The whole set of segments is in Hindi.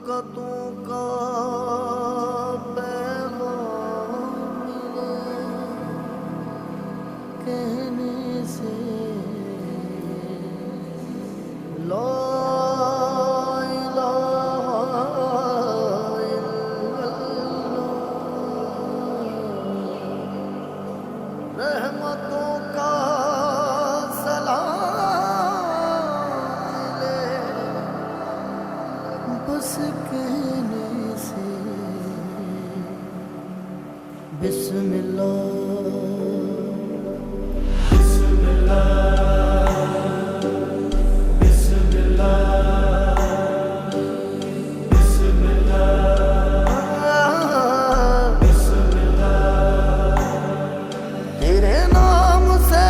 बरकतों का पैगाम मिले कहने से ला इलाहा इल्लल्लाह। रहमतों का सलाम मिले बस कहने से बिस्मिल्लाह। तेरे नाम से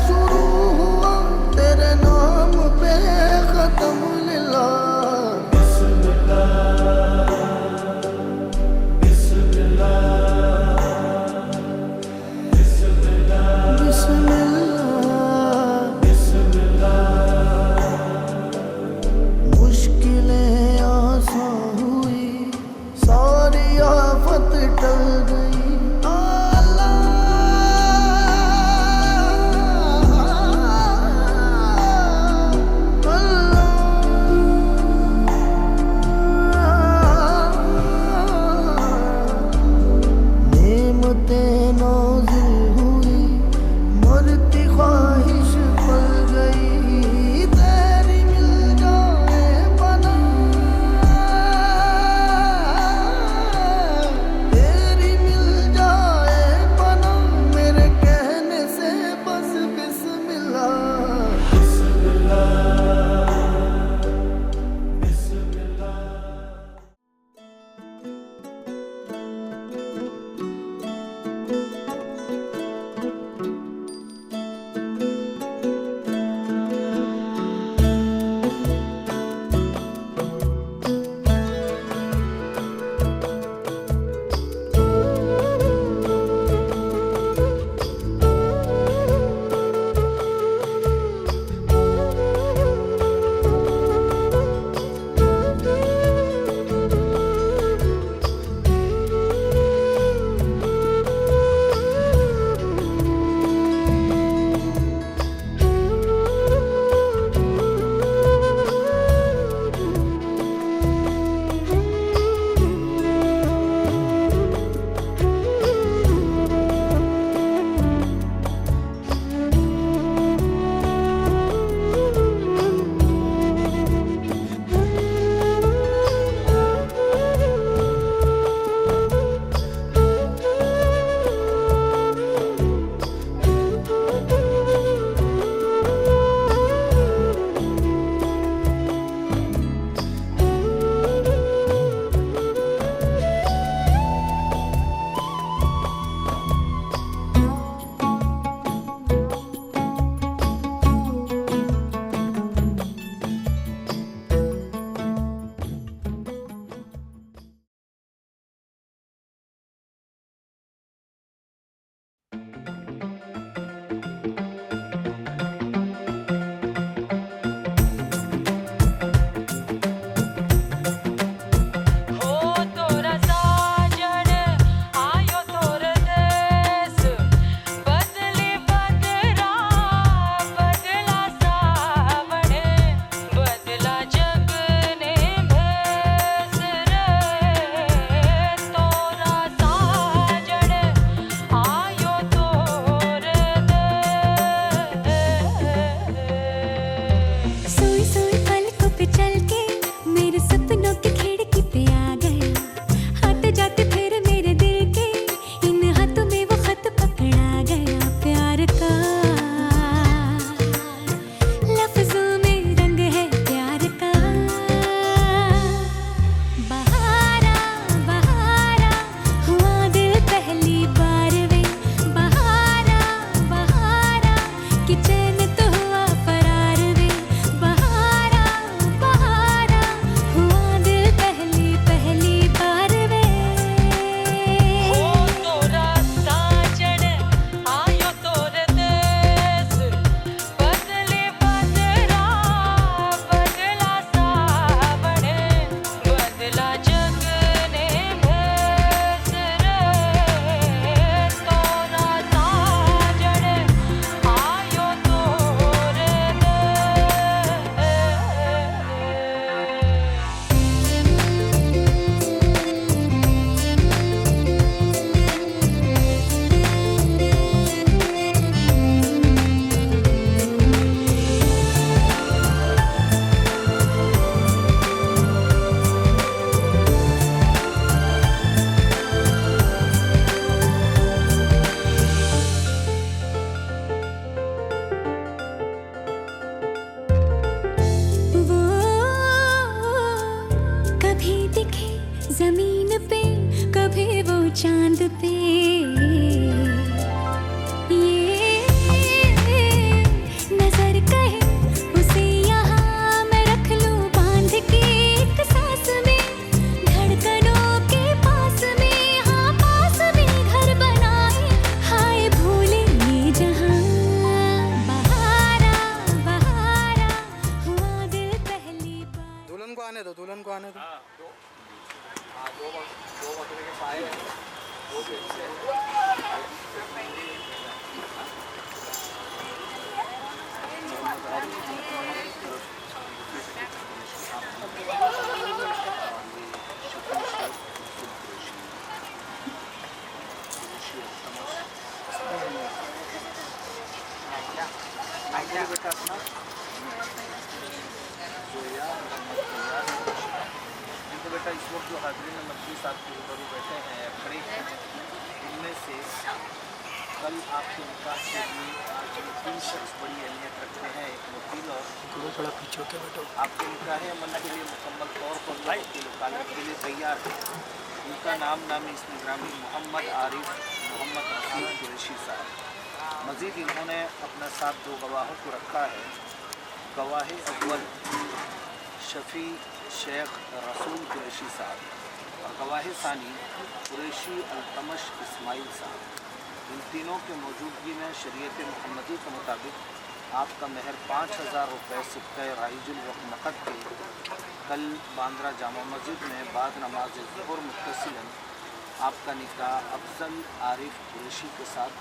शुरू हुआ, तेरे नाम पे खत्म लिल्लाह। बेटा अपना इनको बेटा इस वक्त जो हाजरीन मजलिस साहब के रूबरू बैठे हैं या खड़े हैं, इनमें से कल आपके निकाह के लिए आज ये 3 शख्स बड़ी अहमियत रखते हैं। एक वकील और थोड़ा पीछे होकर बैठो। आपके निकाह अमन के लिए मुकम्मल तौर पर वकालत के लिए तैयार है। उनका नाम इसमें ग्रामीण मोहम्मद आरिफ मोहम्मद रसूल कुरैशी साहब। मज़ीद इन्होंने अपना साथ 2 गवाहों को रखा है। गवाह अव्वल शफ़ी शेख रसूल कुरैशी साहब और गवाह सानी कुरैशी अल्तमश इस्माइल साहब। इन तीनों के मौजूदगी में शरीयत मुहम्मदी के मुताबिक आपका महर 5000 रुपये सिक्का राइजुल वक्त नक़द के कल बांद्रा जामा मस्जिद में बाद नमाज ज़ुहर मुत्तसिलन आपका निकाह अफजल आरिफ कुरैशी के साथ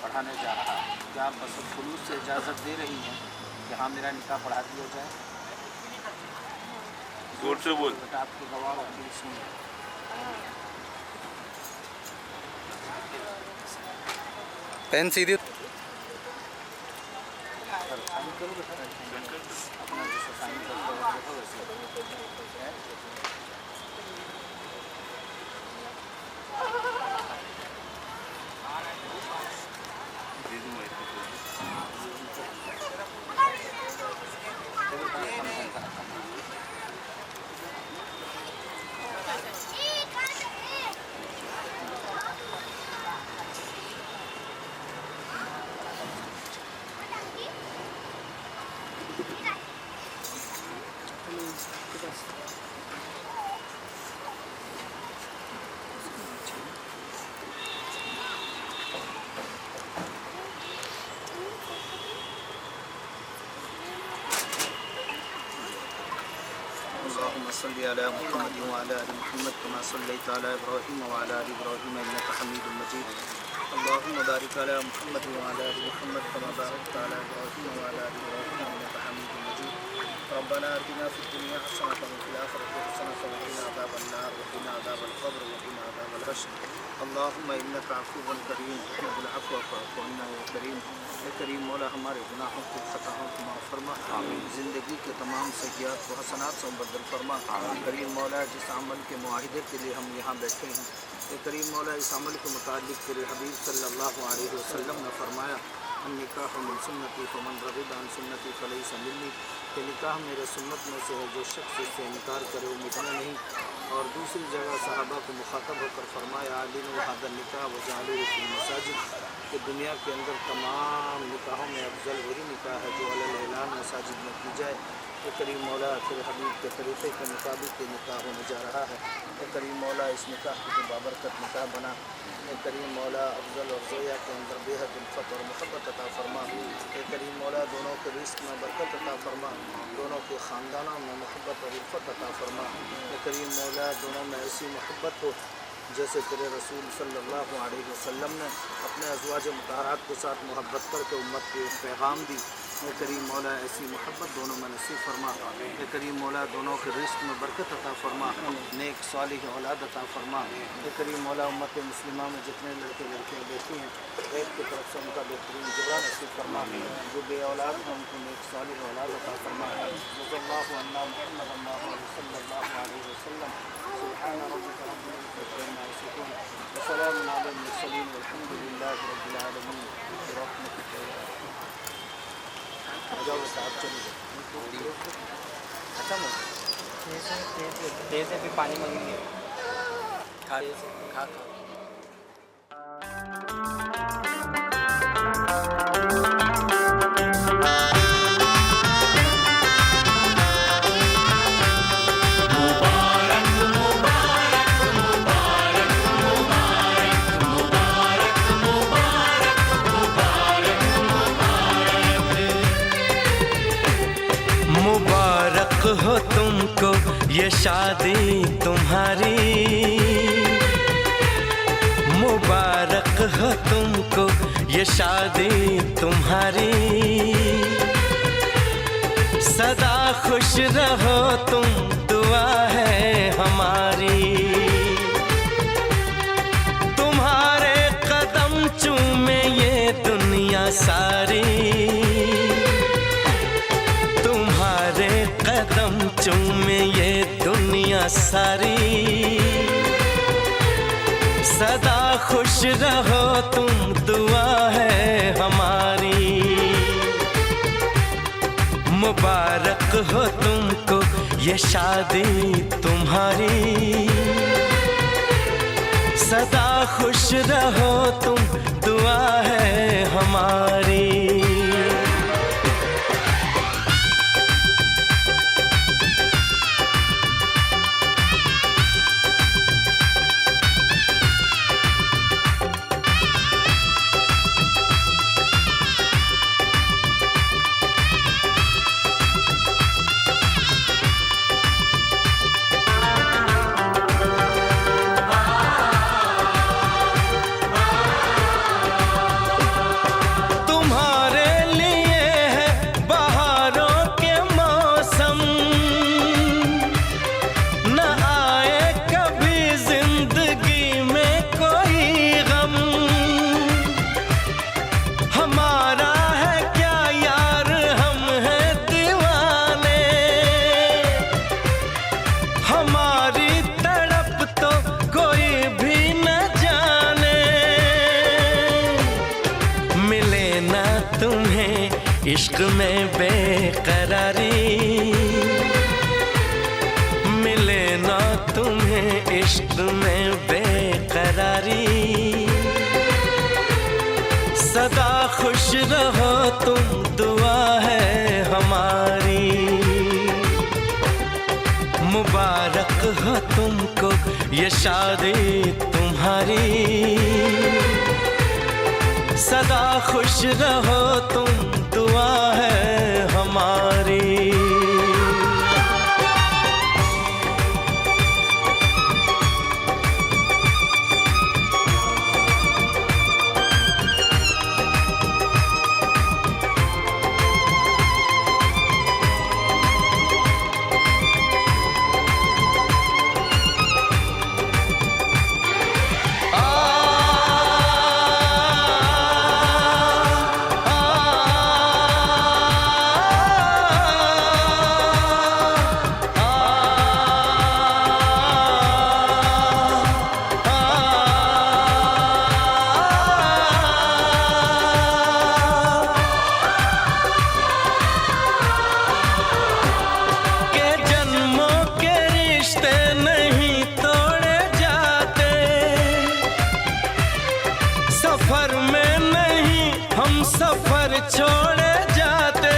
पढ़ाने जा रहा है। क्या आप बस खुलूस से इजाज़त दे रही हैं कि हाँ मेरा निकाह पढ़ा दिया जाए? जोर से बोल। बेटा आपके गवाह वकील सुनिए। पेन सीधी साइन करो बेटा, अपना जैसे साइन करते हो देखो वैसे सल्ली अला मुहम्मद व अला आलि मुहम्मद कमा सल्लैता अला इब्राहीम व अला आलि इब्राहीम इन्नका हमीदुम मजीद। अल्लाहुम्म बारिक अला मुहम्मद व अला आलि मुहम्मद कमा बारकता अला इब्राहीम व अला आलि इब्राहीम इन्नका हमीदुम मजीद। रब्बना आतिना फिद दुनिया हसनतन व फिल आखिरति हसनतन व क़िना अज़ाबन नार व क़िना अज़ाबल क़ब्र व क़िना अज़ाबल हश्र। अल्लाहुम्मा इन्नका अफ़्वुन करीम तुहिब्बुल अफ़्व फ़अफ़ु अन्ना या करीम। करीम मौला हमारे गुनाहों को खताओं को माफ़ फरमा। ज़िंदगी के तमाम सहियात को हसनात से मुबद्दल फरमा। करीम मौला जिस अमल के मुआहिदे के लिए हम यहाँ बैठे हैं, करीम मौला इस अमल के मुतालिक तेरे हबीब सल्लल्लाहु अलैहि वसल्लम ने फरमाया निकाह मिन सुन्नती फमन रग़िबा अन सुन्नती फ़लैसा मिन्नी, कि निकाह मेरे सुन्नत में से है, जो शख्स इससे इनकार करे वो मुझ में नहीं। और दूसरी जगह सहाबा को मुखातब होकर फरमाया आलिनु हादा निकाह व जालिहु फिल मसाजिद, कि दुनिया के अंदर तमाम निकाहों में अफजल वही निकाह है जो अलल ऐलान मसाजिद में की जाए। करीम मौला तेरे हबीब के तरीक़े के मुताबिक ये निकाह होने जा रहा है। करीम मौला इस निकाह को तो बाबरकत निकाह बना। करीम मौला अफजल और ज़ोया के अंदर बेहद उल्फत और मोहब्बत अता फरमा। करीम मौला दोनों के रिस्क में बरकत अता फरमा, दोनों के ख़ानदानों में मोहब्बत और उल्फत अता फरमा। करीम मौला दोनों में ऐसी मोहब्बत हो जैसे तेरे रसूल सल्लल्लाहु अलैहि वसल्लम ने अपने अज़वाज मुतहरात के साथ मोहब्बत करके उम्मत को एक पैगाम दी। करीम मौला ऐसी मोहब्बत दोनों में नसीब फरमा। करीम मौला दोनों के रिस्क में बरकत अता फरमा, नेक सालिह औलाद अता फरमा। करीम मौला उम्मत मुस्लिमा में जितने लड़के लड़कियाँ बैठी हैं, एक की तरफ से उनका बेहतरीन जुबरा नसीब फरमा। जो बे औलाद हैं उनको नेक सालिह औलाद अता फरमा। सल्लल्लाहु अलैहि वसल्लम। सुब्हान रब्बिका रब्बिल इज़्ज़ति अम्मा यसिफून व सलामुन अलल मुरसलीन वल्हम्दुलिल्लाहि रब्बिल आलमीन। बिरहमतिका या साहब चलिए खत्म हो तेज है, फिर पानी मंगेंगे। खा खा मुबारक हो तुमको ये शादी तुम्हारी, मुबारक हो तुमको ये शादी तुम्हारी। सदा खुश रहो तुम, दुआ है हमारी। तुम्हारे कदम चूमे ये दुनिया सारी, दुनिया सारी। सदा खुश रहो तुम, दुआ है हमारी। मुबारक हो तुमको ये शादी तुम्हारी। सदा खुश रहो तुम, दुआ है हमारी। इश्क में बेकरारी मिले ना तुम्हें, इश्क में बेकरारी। सदा खुश रहो तुम, दुआ है हमारी। मुबारक हो तुमको ये शादी तुम्हारी। सदा खुश रहो तुम, दुआ है हमारी। सफर में नहीं हम सफर छोड़े जाते,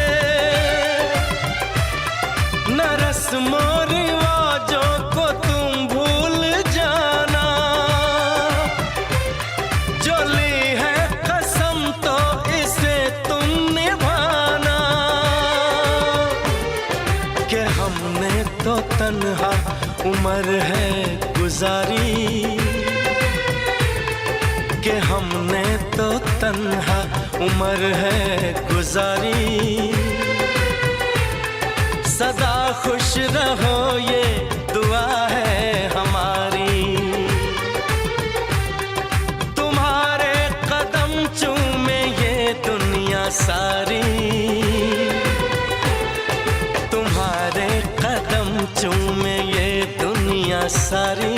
न रस्मों रिवाजों को तुम भूल जाना। जो ली है कसम तो इसे तुम निभाना। कि हमने तो तन्हा उम्र है गुजारी, कि हमने तो तन्हा उम्र है गुजारी। सदा खुश रहो ये दुआ है हमारी। तुम्हारे कदम चूमे ये दुनिया सारी, तुम्हारे कदम चूमे ये दुनिया सारी।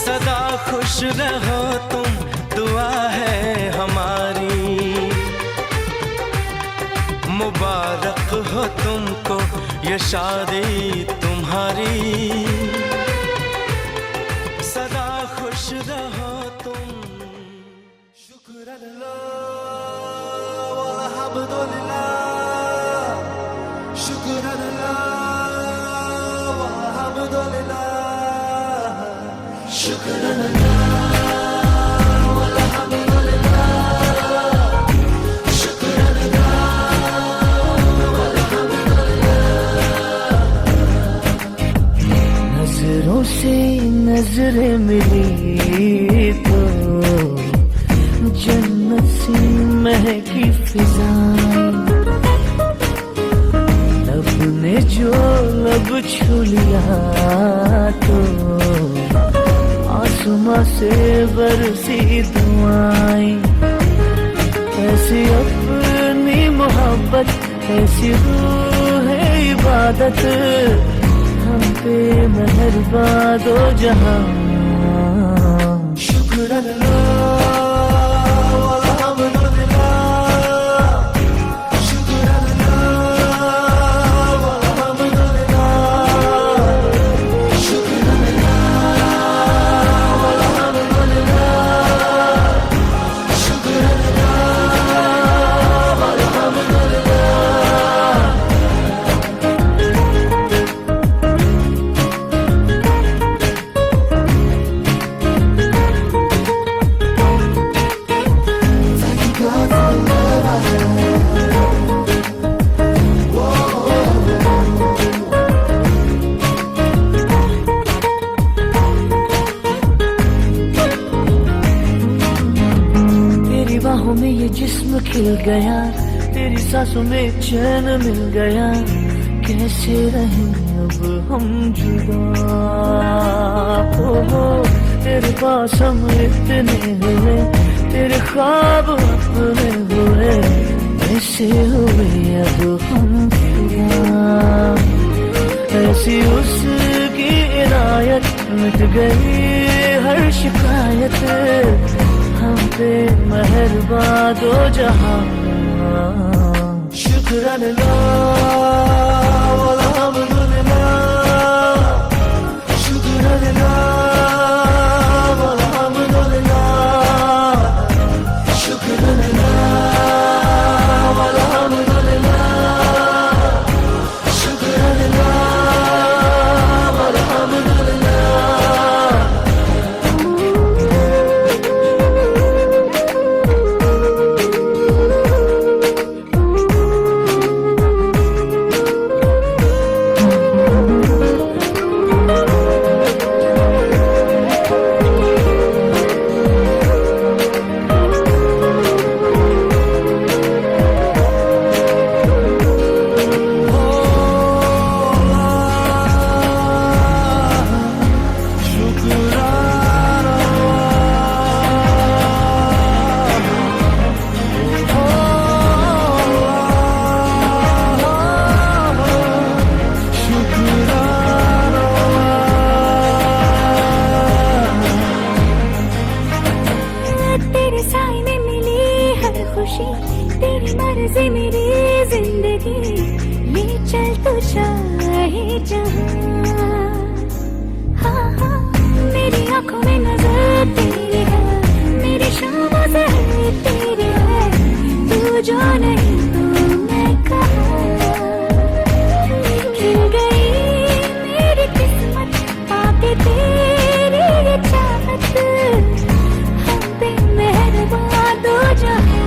सदा खुश रहो तुम, दुआ है हमारी। मुबारक हो तुमको ये शादी तुम्हारी। सदा खुश रहो तुम। शुक्र अल्लाह वल्हम्दुलिल्लाह, शुक्र अल्लाह वल्हम्दुलिल्लाह, शुक्र अल्लाह वल्हम्दुलिल्लाह, शुक्र अल्लाह वल्हम्दुलिल्लाह। नजरों से नजरें मिली तो जन्नत सी महकी फिजाएं, लब ने जो लब छू लिया तो आसमां से बरसी दुआएं। ऐसी अपनी मोहब्बत, ऐसी रूह है इबादत, इबादत, हम पे मेहरबान दो जहां। शुक्र अल्लाह बाहों में ये जिस्म खिल गया, तेरी सांसों में चैन मिल गया, कैसे रहें अब हम जुदा। हो तेरे पास हम इतने हुए, तेरे ख्वाब अपने हुए, कैसे हुए अब हम फिदा। ऐसी उसकी इनायत, मिट गई हर शिकायत, हम पे मेहरबान दो जहां। शुक्र अल्लाह अल्हम्दुलिल्लाह, शुक्र अल्लाह अल्हम्दुलिल्लाह, शुक्र अल्लाह अल्हम्दुलिल्लाह, शुक्र अल्लाह अल्हम्दुलिल्लाह। तेरी मर्जी मेरी जिंदगी, ले चल तू चाहे जहां। हाँ हाँ मेरी आंखों में नजर तेरी है, मेरी शामों से तेरी है, तू जो नहीं तो मैं कहाँ। खिल गई मेरी किस्मत पाके तेरी ये चाहत, हम पे मेहरबान दो जहां।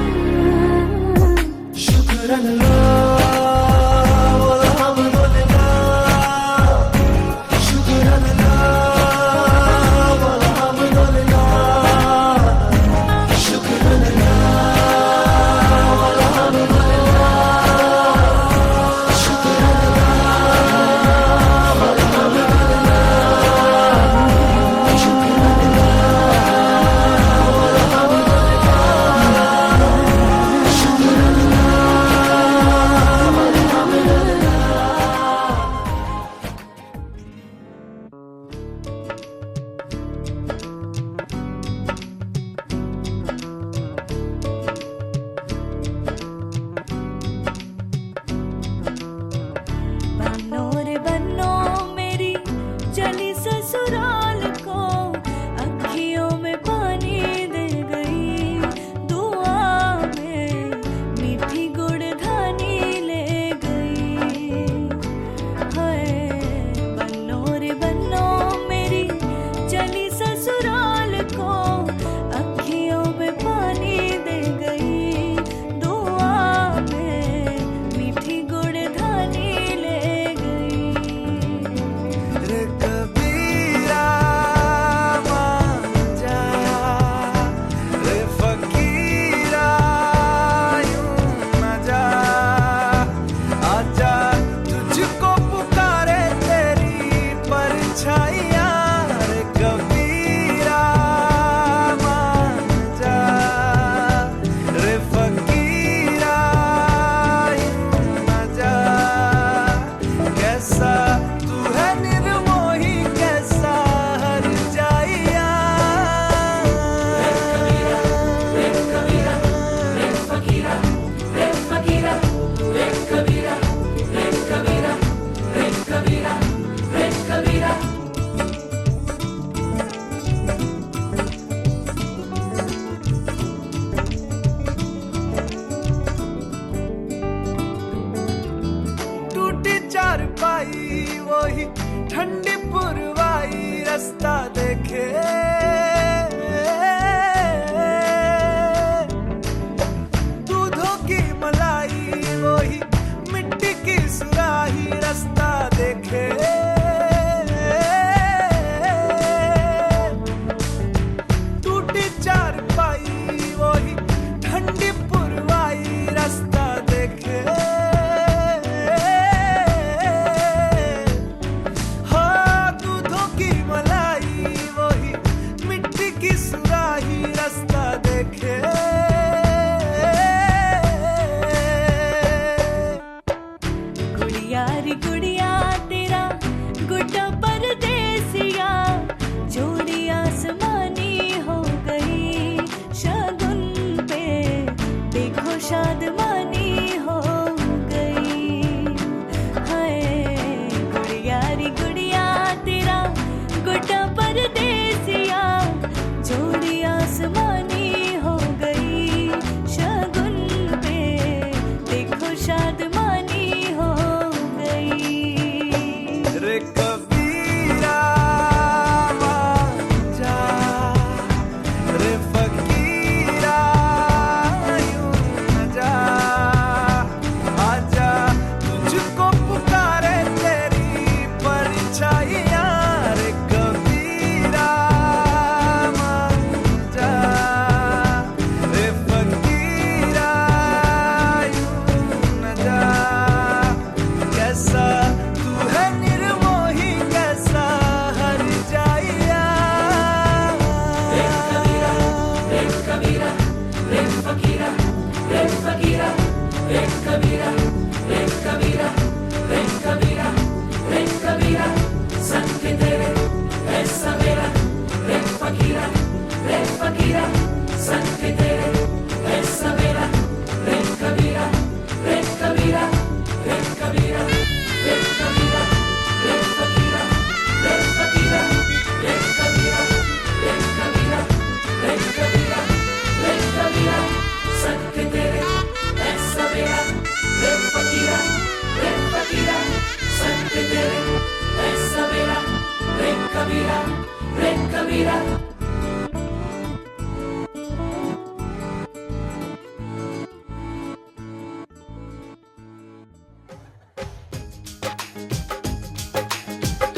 शुक्र अल्लाह अल्हम्दुलिल्लाह, शुक्र अल्लाह अल्हम्दुलिल्लाह, शुक्र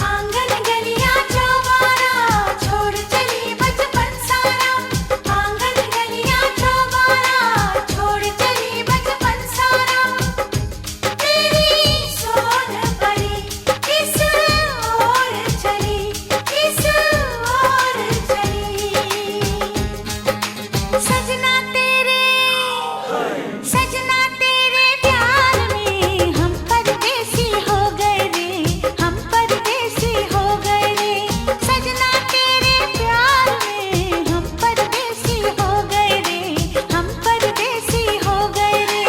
आंगन गलियां चौबारा छोड़ चली बचपन सारा, आंगन गलियां चौबारा छोड़ चली बचपन सारा। तेरी सोन परी किस ओर चली, किस ओर चली। सजना तेरे प्यार में हम परदेसी हो गए रे, हम परदेसी हो गए रे। सजना तेरे प्यार में हम परदेसी हो गए रे, हम परदेसी हो गए रे।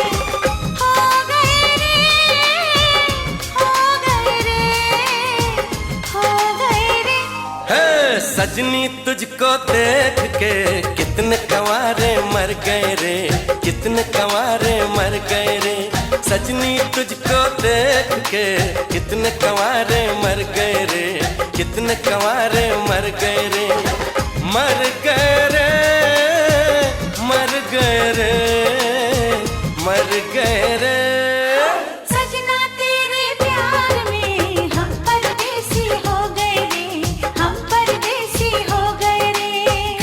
हो गए रे, हो गए रे, हो गए रे। है सजनी तुझको देख के कितने कंवारे मर गए रे, कितने कंवारे मर गए रे। सजनी तुझको देख के कितने कंवारे मर गए रे, कितने कंवारे मर गए रे। मर गए रे, मर गए रे, मर गए रे। सजना तेरे प्यार में हम परदेसी हो गए रे, हम परदेसी हो गए रे।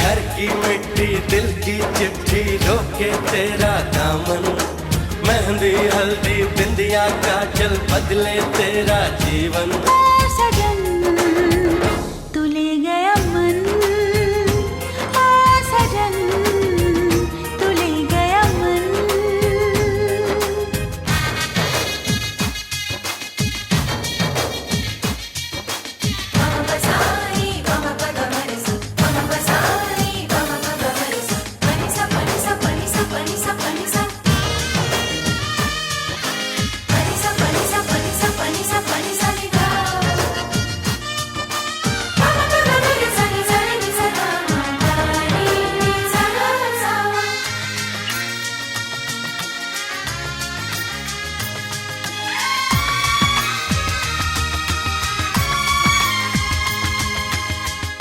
घर की मिट्टी दिल की चिट्ठी रोके तेरा दामन, मेहंदी हल्दी बिंदिया काजल बदले तेरा जीवन। ओ सजन तू ले गया मन, ओ सजन तू ले गया मन। मम बसाई मम पद मरिस, मम बसाई मम पद मरिस। पनिसा पनिसा पनिसा पनिसा पनिसा, पनिसा पनिसा पनिसा पनिसा पनिसा निगा। मम पद मरिस नि सा नि सा गा नी सा सा।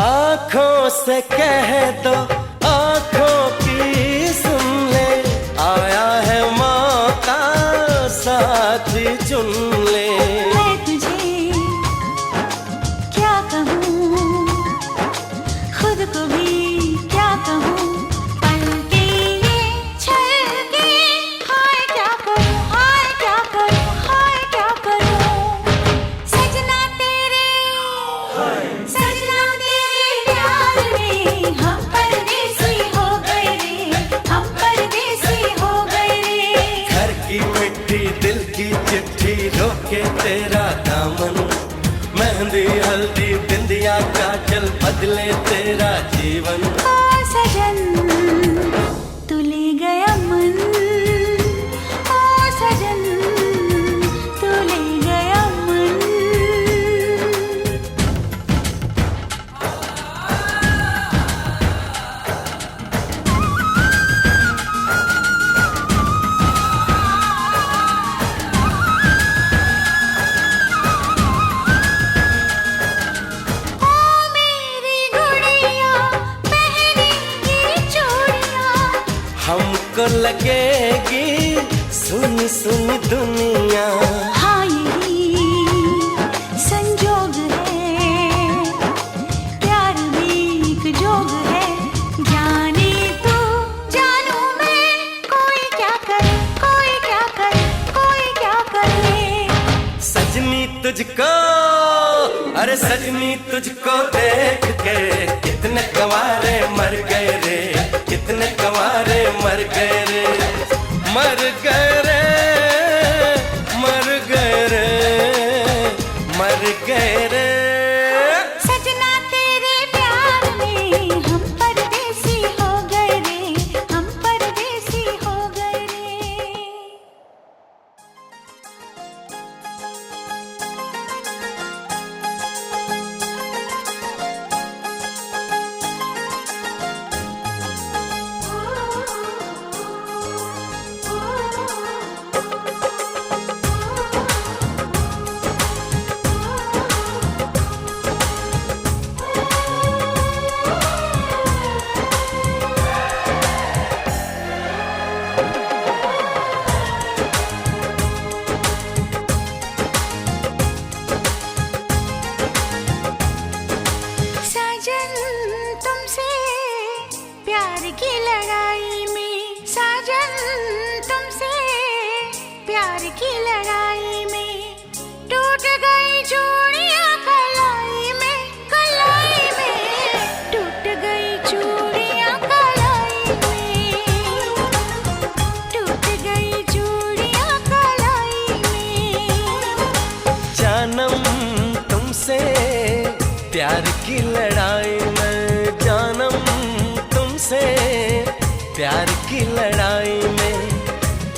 आँखों से कह दो आँखों की सुन ले, आया है मौका साथी चुन ले। मैं तुझे क्या कहूँ, खुद को भी क्या कहूँ। पलके ये छलके हाय क्या करूँ, हाय क्या करूँ, हाय क्या करूँ। सजना तेरे प्यार में हम परदेसी हो गए रे, हम परदेसी हो गए रे। घर की मिट्टी दिल की चिट्ठी रोके तेरा दामन, मेहंदी हल्दी बिंदिया काजल बदले तेरा जीवन। ओ सजन तू ले गया मन, ओ सजन तू ले गया मन। ओ मेरी गुड़िया पहनेगी चूड़ियां, हमको लगेगी सुनी सुनी दुनिया। हाँ यही संजोग है, प्यार भी एक जोग है। जाने तू जानू मैं, कोई क्या करे, कोई क्या करे, कोई क्या करे। सजनी तुझको, अरे सजनी तुझको देख के कितने कंवारे मर गए रे, कितने कंवारे मर गए रे। मर गए रे,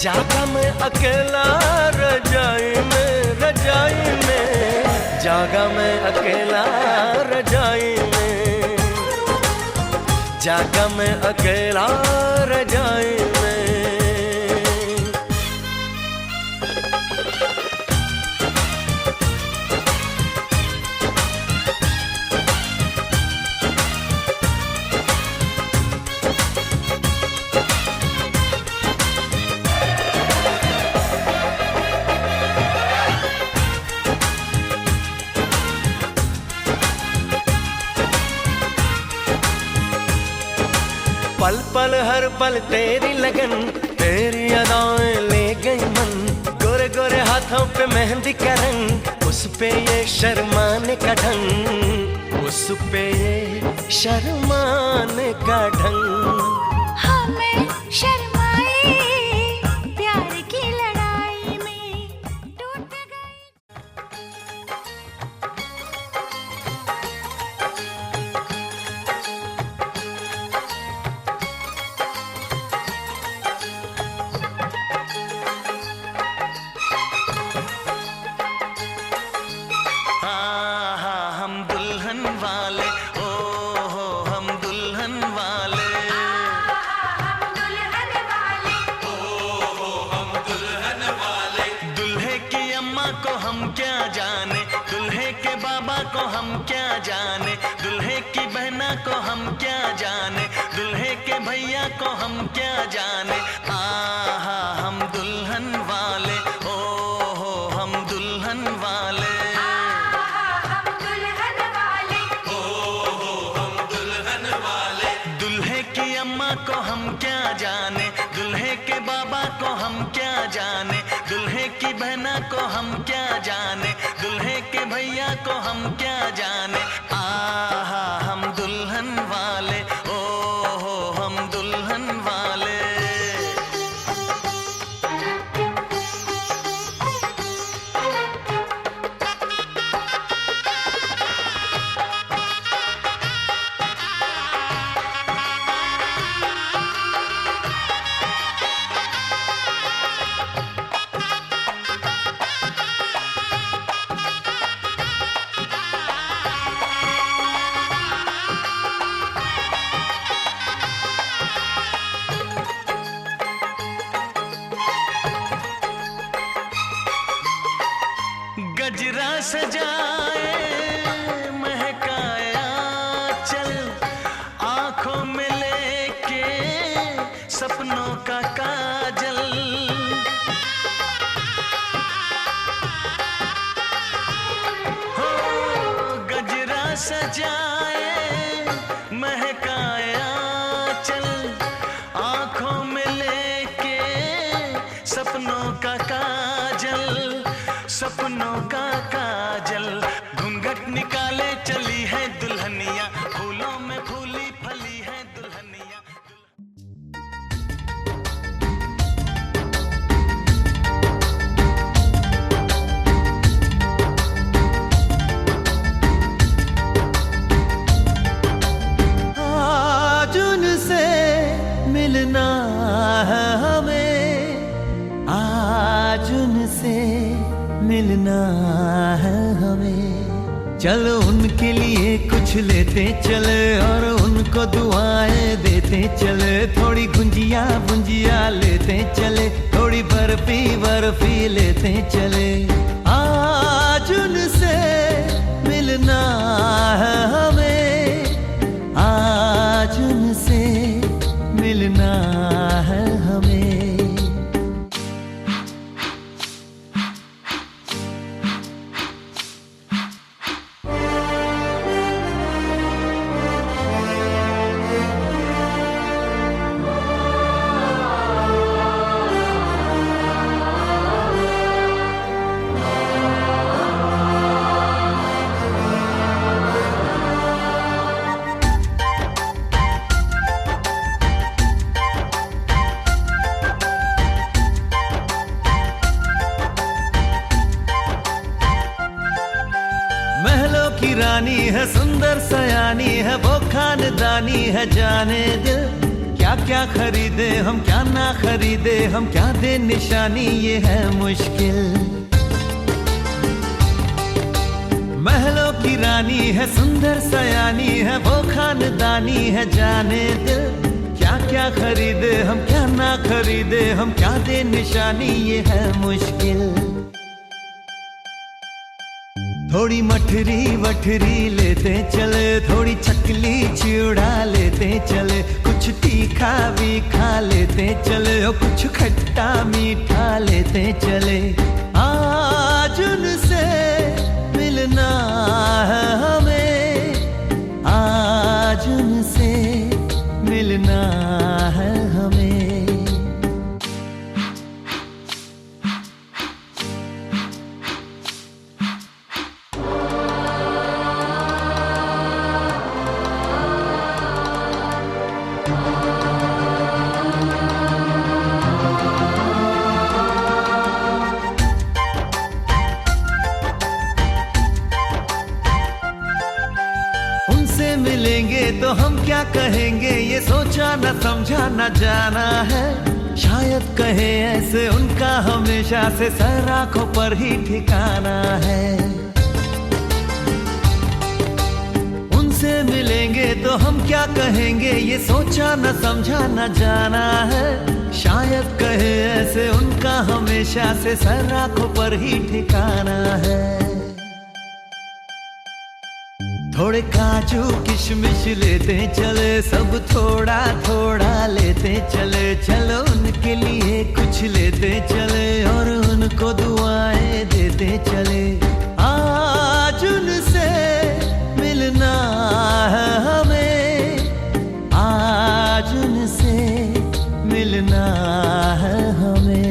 जागा मैं अकेला रजाई में, रजाई में, जागा मैं अकेला रजाई में, जागा मैं अकेला रजाई में। पल पल हर पल तेरी लगन, तेरी अदाएं ले गई मन, गोरे गोरे हाथों पे मेहंदी का रंग, उस पे ये शर्माने का ढंग, उस पे ये शर्माने का ढंग। हमें शर्माए प्यार की लड़ाई में टूट गई। को हम क्या जाने, दुल्हे के बाबा को हम क्या जाने, दुल्हे की बहना को हम क्या जाने, दुल्हे के भैया को हम क्या जाने। आहा हम दुल्हन वाले, ओ हो हम दुल्हन वाले, हम दुल्हन वाले, ओ हो हम दुल्हन वाले। दुल्हे की अम्मा को हम क्या जाने, दुल्हे के बाबा को हम क्या जाने, दुल्हे की बहना को हम क्या जाने, दुल्हे के भैया को हम क्या जाने। आहा हम दुल्हन वाले, ओ हो हम दुल्हन वाले। गजरा सजाए महकाया चल, आंखों में लेके सपनों का काजल। हो गजरा सजाए महकाया चल, आंखों में लेके सपनों का काजल, सपनों का काजल। घूंघट निकाले चली है दुल्हनिया, फूलों में फूली फली है दुल्हनिया। आज उनसे मिलना है हमें, आज उनसे मिलना है हमें। चलो उनके लिए कुछ लेते चले और उनको दुआएं देते चले, थोड़ी गुंजिया गुंजिया लेते चले, थोड़ी बर्फी बर्फी लेते चले। आज उनसे मिलना है हमें, आज उनसे मिलना है हमें। रानी है सुंदर सयानी है, वो खानदानी है जाने दिल क्या क्या खरीदे हम क्या ना खरीदे हम, क्या दे निशानी ये है मुश्किल। महलों की रानी है सुंदर सयानी है, वो खानदानी है जाने दिल। क्या क्या खरीदे हम क्या ना खरीदे हम, क्या दे निशानी ये है मुश्किल। थोड़ी मठरी वठरी लेते चले, थोड़ी चकली चिड़ा लेते चले, कुछ तीखा भी खा लेते चले और कुछ खट्टा मीठा लेते चले। आज उनसे मिलना है हमें, आज उनसे मिलना है हमें। मिलेंगे तो हम क्या कहेंगे ये सोचा न समझा न जाना है। शायद कहे ऐसे उनका हमेशा से सर आंखों पर ही ठिकाना है। उनसे मिलेंगे तो हम क्या कहेंगे ये सोचा न समझा न जाना है। शायद कहे ऐसे उनका हमेशा से सर आंखों पर ही ठिकाना है। थोड़े काजू किशमिश लेते चले, सब थोड़ा थोड़ा लेते चले, चलो उनके लिए कुछ लेते चले और उनको दुआएं देते चले। आज उनसे मिलना है हमें, आज उनसे मिलना है हमें।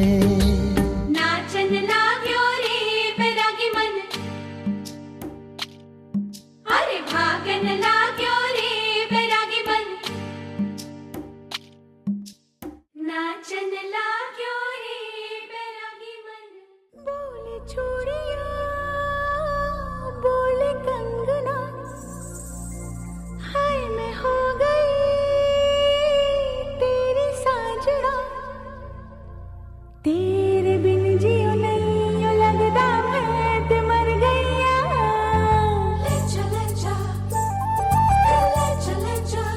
बोले चूड़िया बोले कंगना, हाय मैं हो गई तेरी साजना। तेरे बिन जियो नहीं लगदा मैं ते मर गईया। ले चले जा, ले चले जा,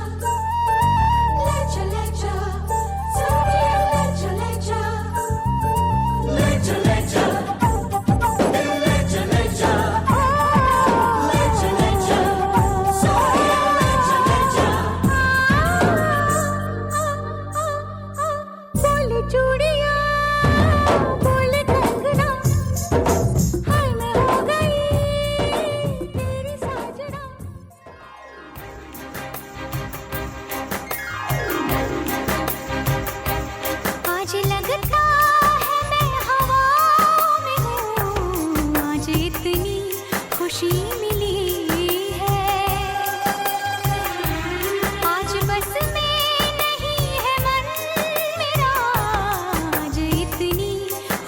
ले चले जा, सोनिया ले चले जा, ले चले जा, ले चले जा, ले चले जा, सोनिया ले चले जा। बोले चूड़िया बोले कंगना, हाय मैं हो गई तेरी साजना। आज लगता है मैं हवा में हूँ, आज इतनी खुशी मिली है। आज बस में नहीं है मन मेरा, आज इतनी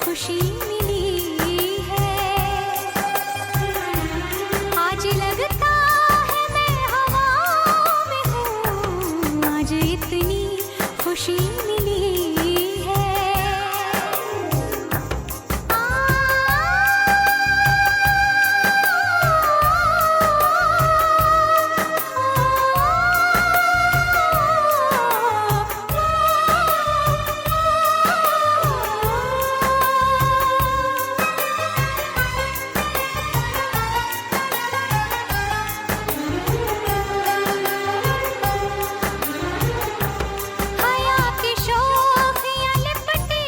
खुशी मिली है। आज लगता है मैं हवा में हूँ, आज इतनी खुशी मिली है। हया की शोखियाँ लिपटी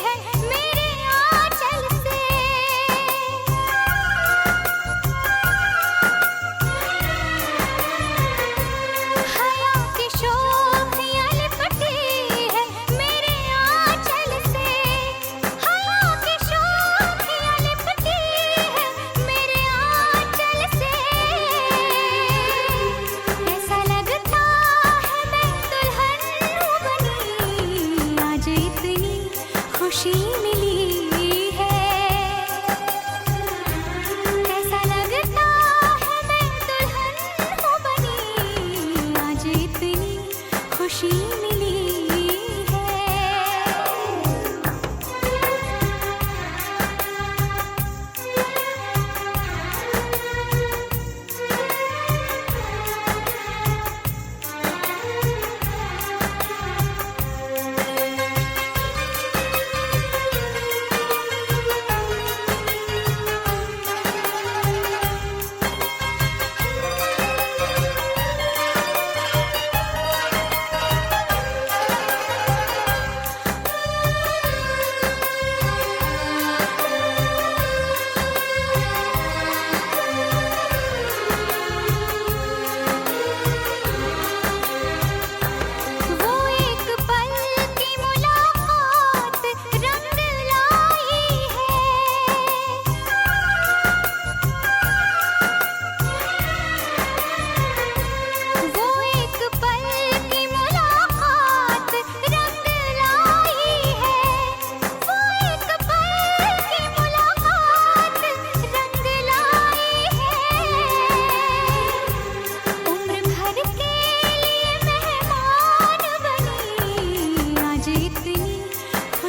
है मेरे आंचल से। हया की शोखियाँ लिपटी है मेरे आंचल से। हया की शोखियाँ लिपटी है मेरे आंचल से। ऐसा लगता है मैं दुल्हन हूँ बनी, आज इतनी खुशी मिली है। ऐसा लगता है मैं दुल्हन हूँ बनी, आज इतनी खुशी मिली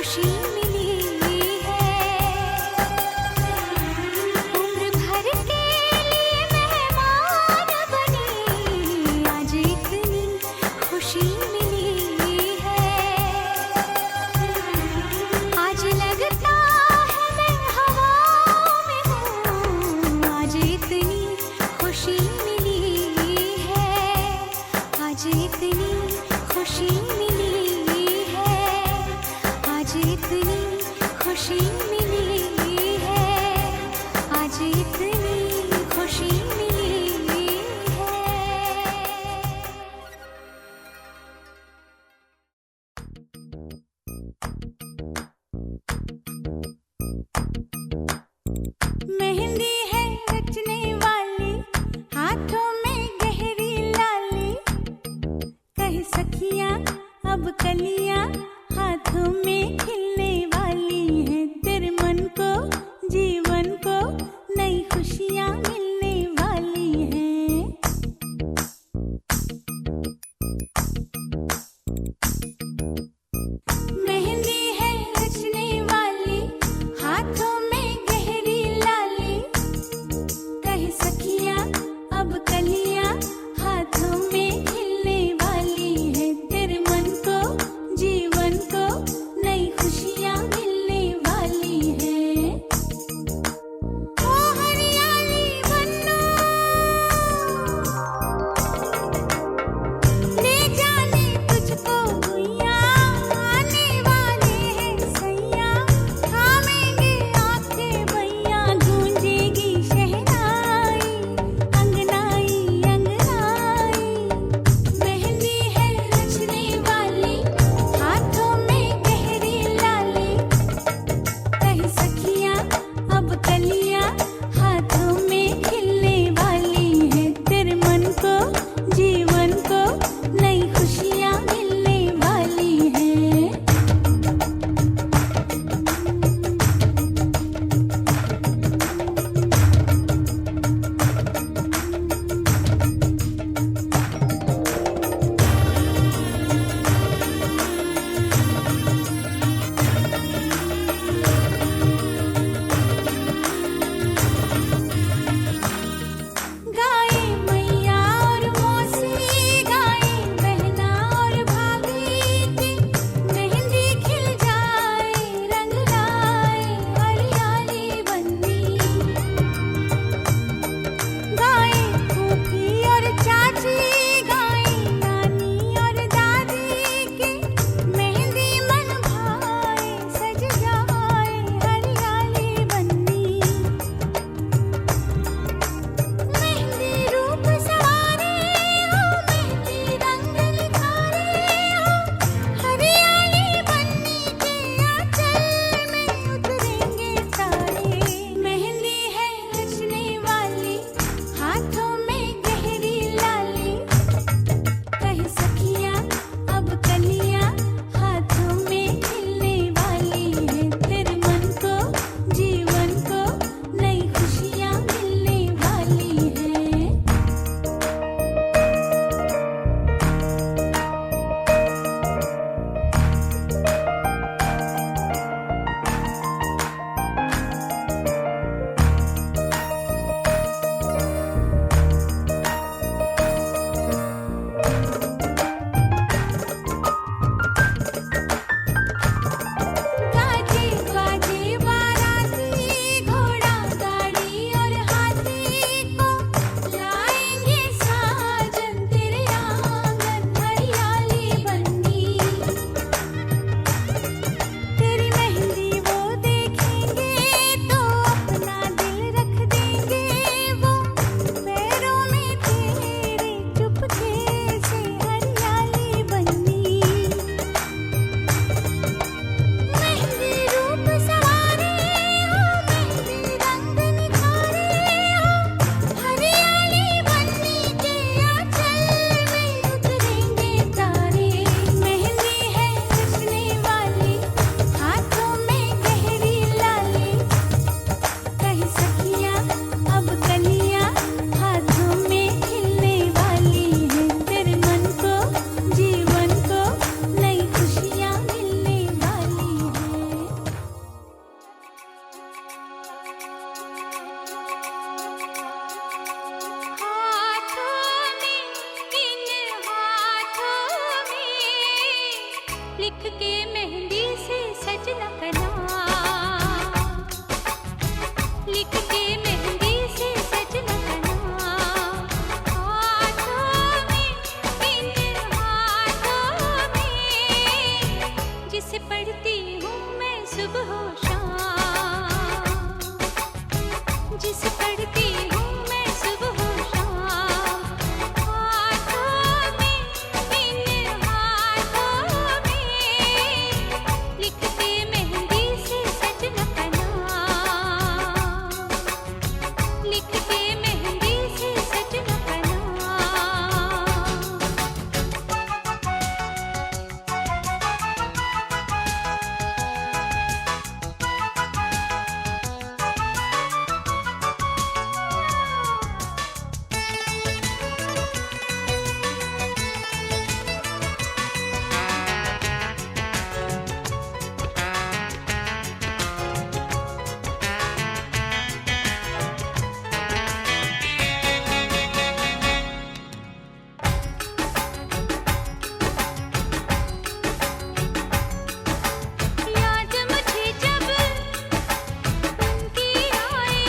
खुशी मिली है। उम्र भर के लिए मेहमान बनी, आज इतनी खुशी मिली है। आज लगता है मैं हवा में हूँ, आज इतनी खुशी मिली है। आज इतनी खुशी मिली है। आज इतनी खुशी मिली है। आज इतनी खुशी मिली है। मेहंदी है रचने वाली, हाथों में गहरी लाली, कह सखियां अब कलियां हाथों में खिलने वाली हैं। तेरे पढ़ती हूँ मैं सुबह शाम, जिस पढ़ती हूँ मैं सुबह शाम। हाथों में, इन हाथों में लिखते मेहंदी से सजना का नाम, लिखते मेहंदी से सजना का नाम। याद मुझे जब उनकी आए,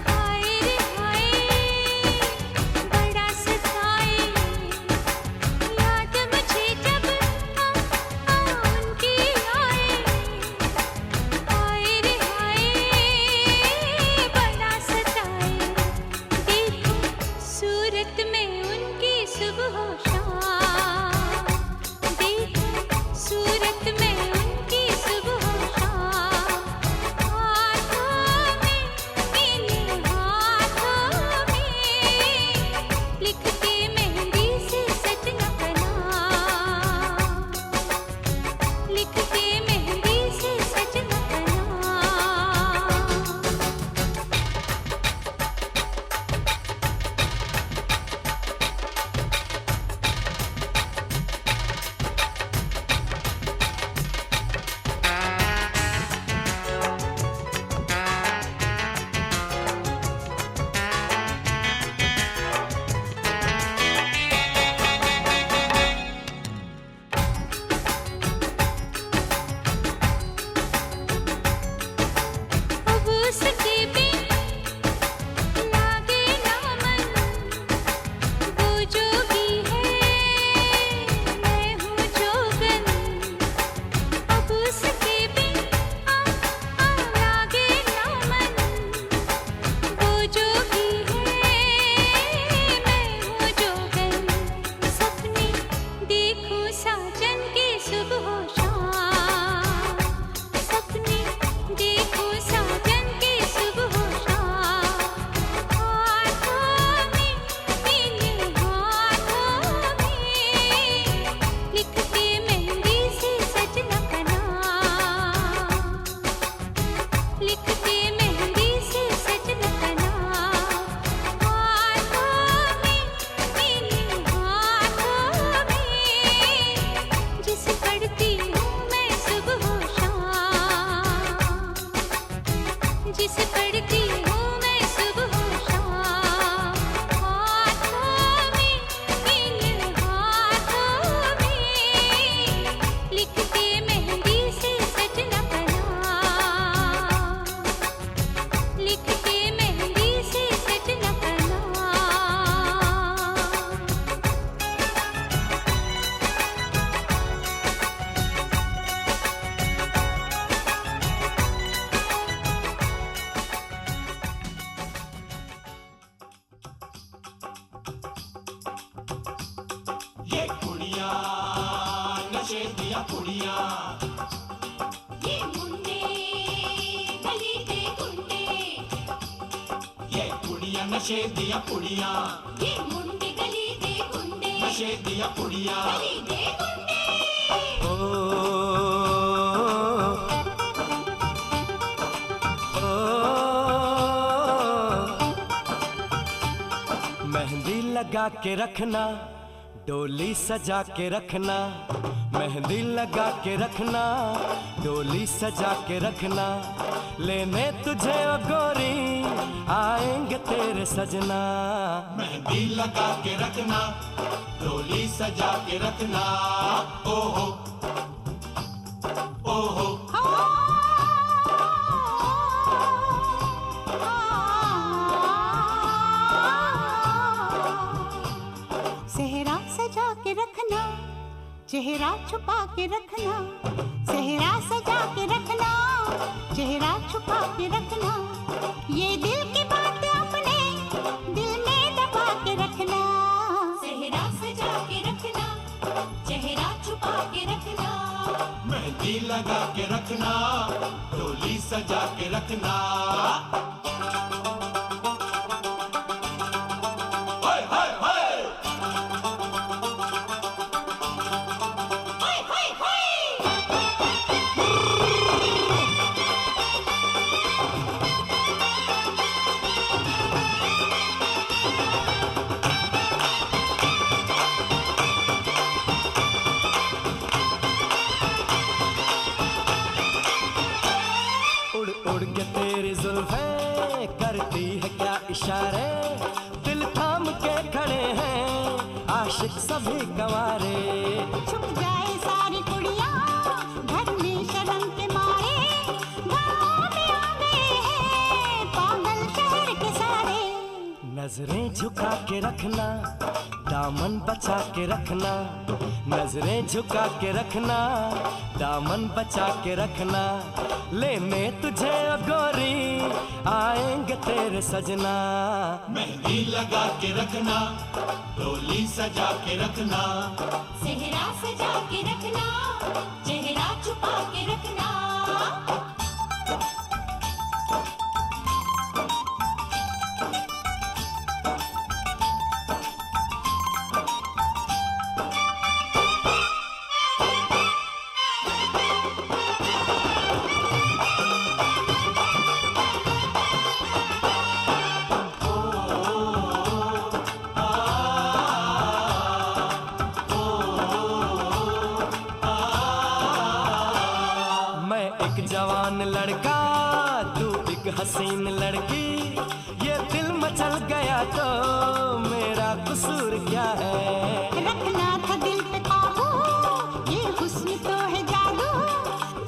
हाय रे हाय बड़ा सताए। याद मुझे जब उनकी आए, हाय रे हाय बड़ा सताए। देखो सूरत में उनकी सुबह शाम, देखो सूरत में उनकी सुबह शाम। हाथों में, इन हाथों में लिखते मेहंदी से सजना का नाम, लिखते मेहंदी से सजना का नाम। अब उसके बिन लागे ना मन, वो जोगी है मैं हूँ जोगन। अब उसके बिन लागे ना मन, वो जोगी है मैं हूँ जोगन। सपने देखूं साजन की सुबह शाम, सपने देखूं साजन की सुबह शाम। हाथों में, इन हाथों में लिखते मेहंदी से सजना का नाम, लिखते मेहंदी से सजना का नाम। हाथों में, इन हाथों में जिस पढ़ती हूँ मैं सुबह शाम, जिस पढ़ती हूँ मैं सुबह शाम। हाथों में, इन हाथों में लिखते मेहंदी से सजना का नाम, लिखते मेहंदी से सजना का नाम। ये कुड़िया नशे दिया कुड़िया, ये मुंडे गली के गुंडे, ये कुड़िया नशे दिया कुड़िया, ये मुंडे गली के गुंडे, नशे दिया कुड़िया। गली के गुंडे। ओ, मेहंदी लगा के रखना, डोली सजा के रखना। मेहंदी लगा के रखना, डोली सजा के रखना। लेने तुझे ओ गोरी आएंगे तेरे सजना। मेहंदी लगा के रखना, डोली सजा के रखना। ओहो ओहो सेहरा सजा के रखना, चेहरा छुपा के रखना। के रखना, ये दिल की बात अपने दिल में दबा के रखना। सेहरा सजा के रखना, चेहरा छुपा के रखना, मेहंदी लगा के रखना, डोली सजा के रखना। हाय हाय हाय हाय हाय हाय। उड़ उड़ के तेरी जुल्फें करती है क्या इशारे, दिल थाम के खड़े हैं आशिक सभी गंवारे। छुप जाए सारी कुड़ियाँ घर में शर्म के मारे, गाँव में आ गए हैं पागल शहर के सारे। नजरें झुका के रखना, दामन बचा के रखना, नजरें झुका के रखना, दामन बचा के रखना। लेने तुझे ओ गोरी आएंगे तेरे सजना। मेहंदी लगा के रखना, डोली सजा के रखना, सेहरा सजा के रखना, चेहरा छुपा के रखना। मैं एक जवान लड़का, तू एक हसीन लड़की, ये दिल मचल गया तो मेरा कसूर क्या है। रखना था दिल पे काबू, ये हुस्न तो है जादू,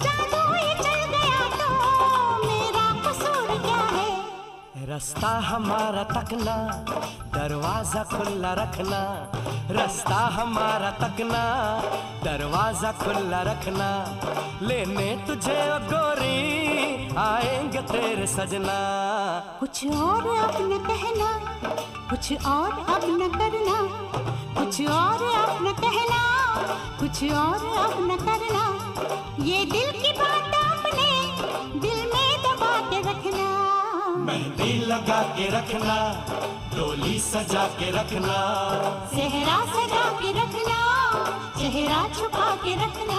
जादू ये चल गया तो मेरा कसूर क्या है। रास्ता हमारा तकना, दरवाजा खुला रखना, रास्ता हमारा तकना, दरवाजा खुला रखना। लेने तुझे ओ गोरी आएंगे तेरे सजना। कुछ और अब न कहना, कुछ और अब न करना, कुछ और अब न कहना, कुछ और अब न करना। ये दिल की बात अपने दिल में दबा के रखना। मेहंदी लगा के रखना, डोली सजा के रखना, सेहरा सजा के रखना, चेहरा छुपा के रखना।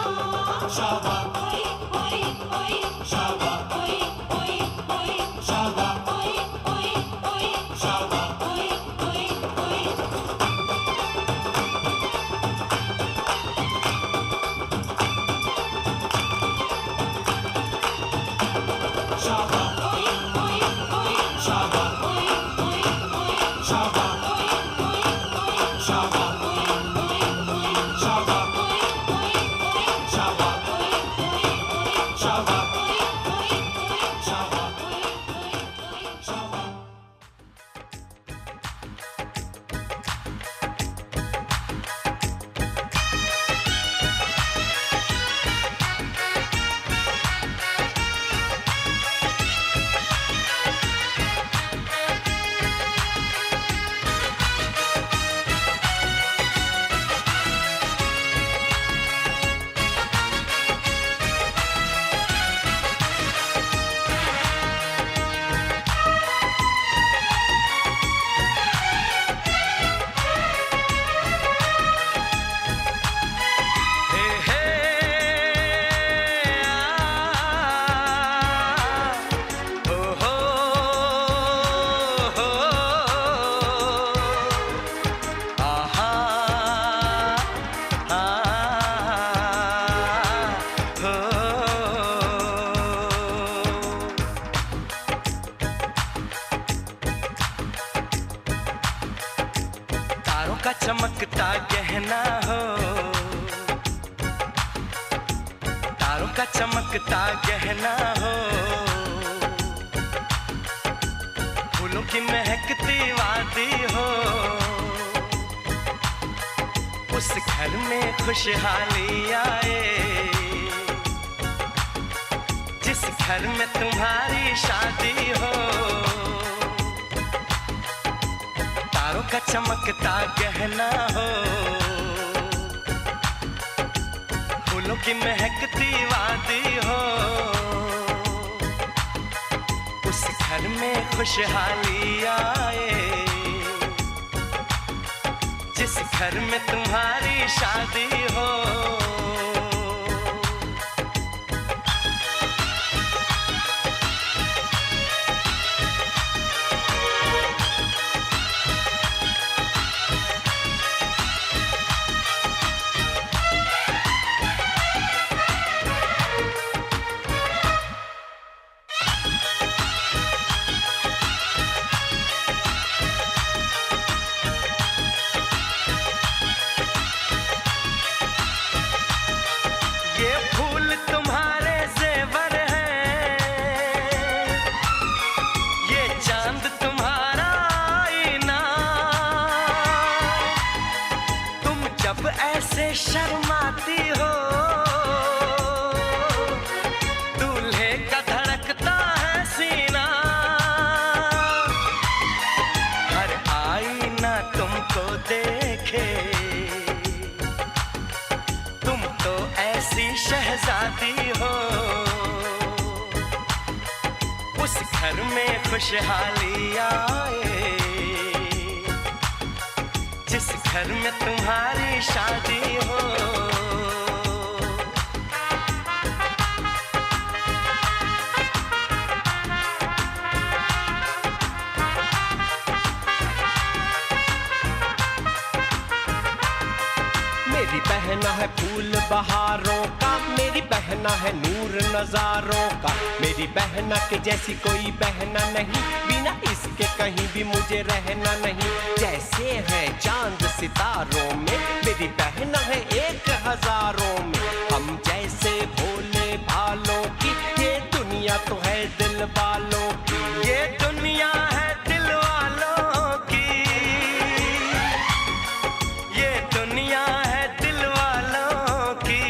शाबा ओए ओए ओए शाबा ओए ओए ओए शाबा ओए ओए ओए शाबा ओए ओए ओए। शाबा ओए ओए ओए शाबा ओए ओए ओए शाबा ओए ओए ओए शाबा ओए ओए शाबा ओए ओए शाबा शाबा ओए ओए शाबा ओए शाबा। का चमकता गहना हो, तारों का चमकता गहना हो, फूलों की महकती वादी हो, उस घर में खुशहाली आए जिस घर में तुम्हारी शादी हो, तारों का चमकता गहना हो, फूलों की महकती वादी हो, उस घर में खुशहाली आए, जिस घर में तुम्हारी शादी हो। शर्माती हो, दूल्हे का धड़कता है सीना, हर आईना तुमको देखे, तुम तो ऐसी शहजादी हो, उस घर में खुशहाली आए, जिस घर में तुम्हारी शादी हो। मेरी बहना है फूल बहारों का, मेरी बहना है नूर नजारों का, मेरी बहना के जैसी कोई बहना नहीं, बिना इसके कहीं भी मुझे रहना नहीं। जैसे है चांद सितारों में, मेरी बहना है 1000 में, हम जैसे भोले भालों की, ये दुनिया तो है दिल वालों की, ये दुनिया है दिल वालों की, ये दुनिया है दिल वालों की,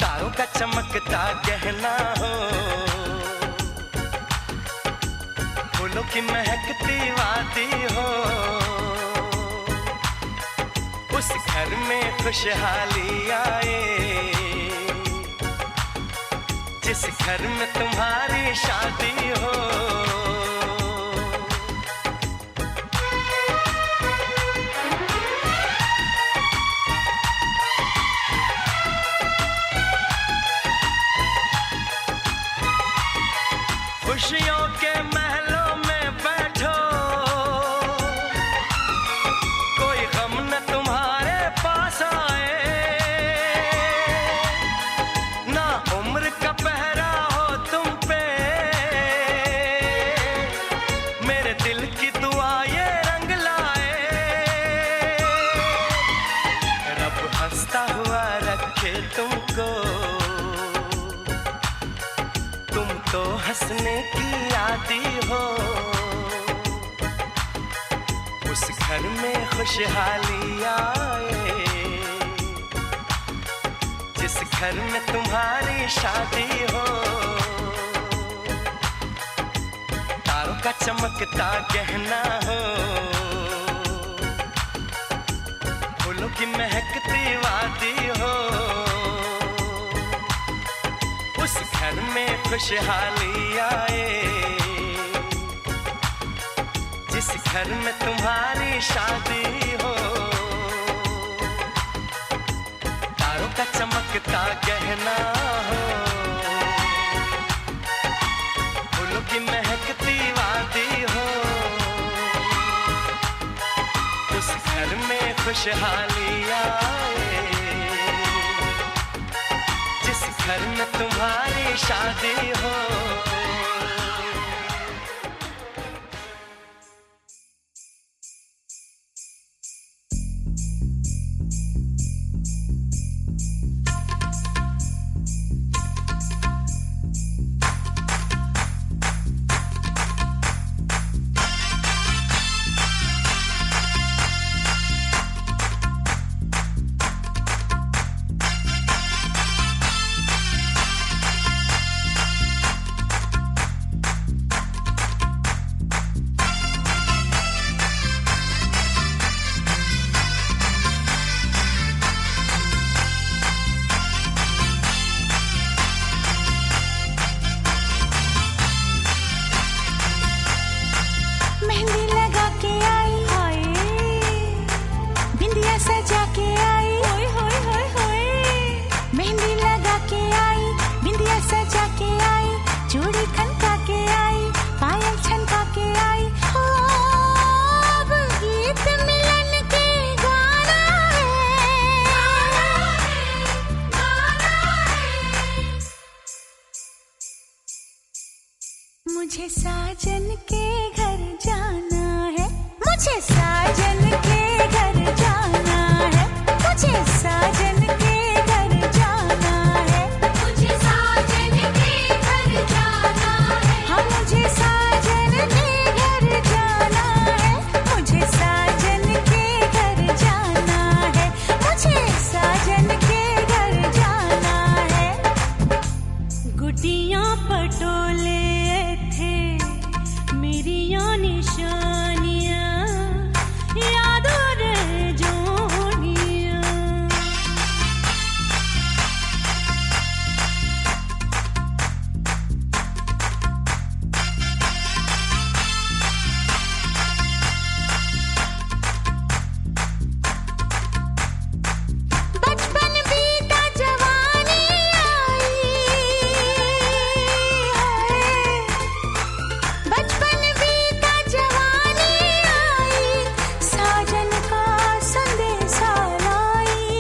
तारों का चमकता गहना हो, फूलों की महकती वादी हो, उस घर में खुशहाली आए, जिस घर में तुम्हारी शादी हो। खुशियों के महलों में बैठो, कोई गम न तुम्हारे पास आए, ना उम्र का पहरा हो तुम पे, मेरे दिल की दुआ ये रंग लाए, रब हंसता हुआ रखे तुमको, तुम तो हंसने की आदी हो, उस घर में खुशहाली आए, जिस घर में तुम्हारी शादी हो, तारों का चमकता गहना हो, फूलों की महकती वादी हो, उस घर में खुशहाली आए, जिस घर में तुम्हारी शादी हो, तारों का चमकता गहना हो, फूलों की महकती वादी हो, उस घर में खुशहाली आए, जिस घर में तुम्हारी शादी हो। सजा के आई, चूड़ी खनका के आई, पायल छनका के आई। हो अब गीत मिलन के गाना है। मुझे साजन के घर जाना है, मुझे साजन के घर जाना है, मुझे साजन के घर जाना है, मुझे साजन के घर जाना है। हाँ मुझे साजन के घर जाना है, मुझे साजन के घर जाना है, मुझे साजन के घर जाना है। गुड्डियाँ पटोले थे मेरी या निशानियाँ, यादों रह जोड़ियाँ। बचपन बीता जवानी आई है, बचपन बीता जवानी आई, साजन का संदेशा लाई।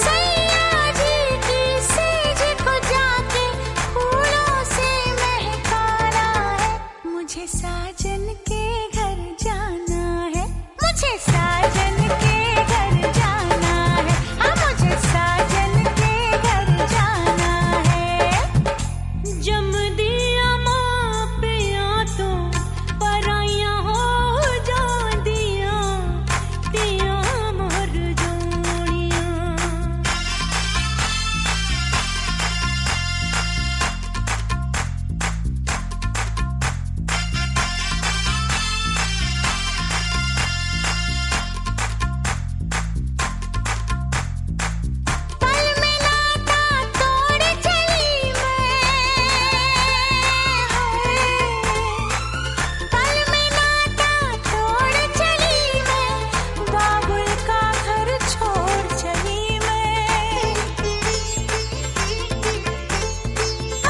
सैया जी की सेज को जाके फूलों से महकाना है। मुझे साजन के घर जाना है, मुझे साजन के घर जाना है। हाँ मुझे साजन के घर जाना है। जम दिया माँ पे या तो पराइयाँ हो जांदियाँ, दिया मर जोड़ियाँ। पल में नाता तोड़ चली पल में नाता तोड़ चली मैं, बाबुल का घर छोड़ चली मैं।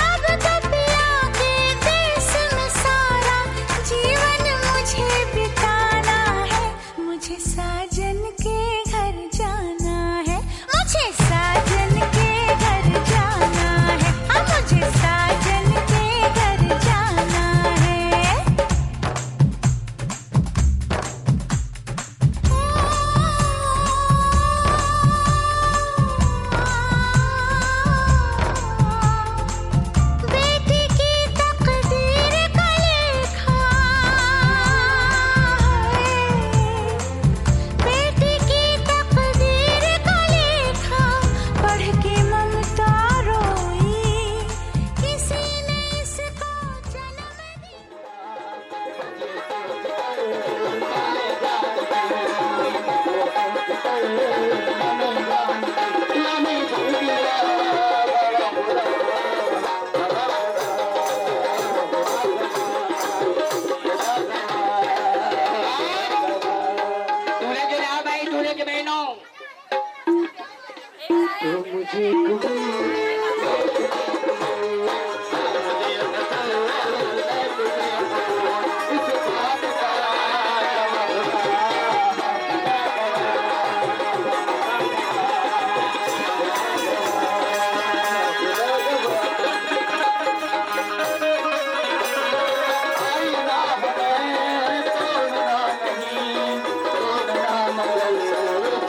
अब तो पिया के देश में सारा जीवन मुझे बिताना है। मुझे साजन के घर जाना है, मुझे साजन के घर जाना है। हाँ मुझे साजन के घर जाना है। बेटी की तकदीर का लेखा है, बेटी की तकदीर का लेखा, पढ़ के ममता रोई, किसी ने इसको जन्म दिया। दूल्हे के जाओ भाई, दूल्हे के बहनों।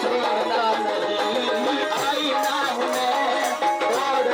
छोड़ना नहीं, आई ना हमें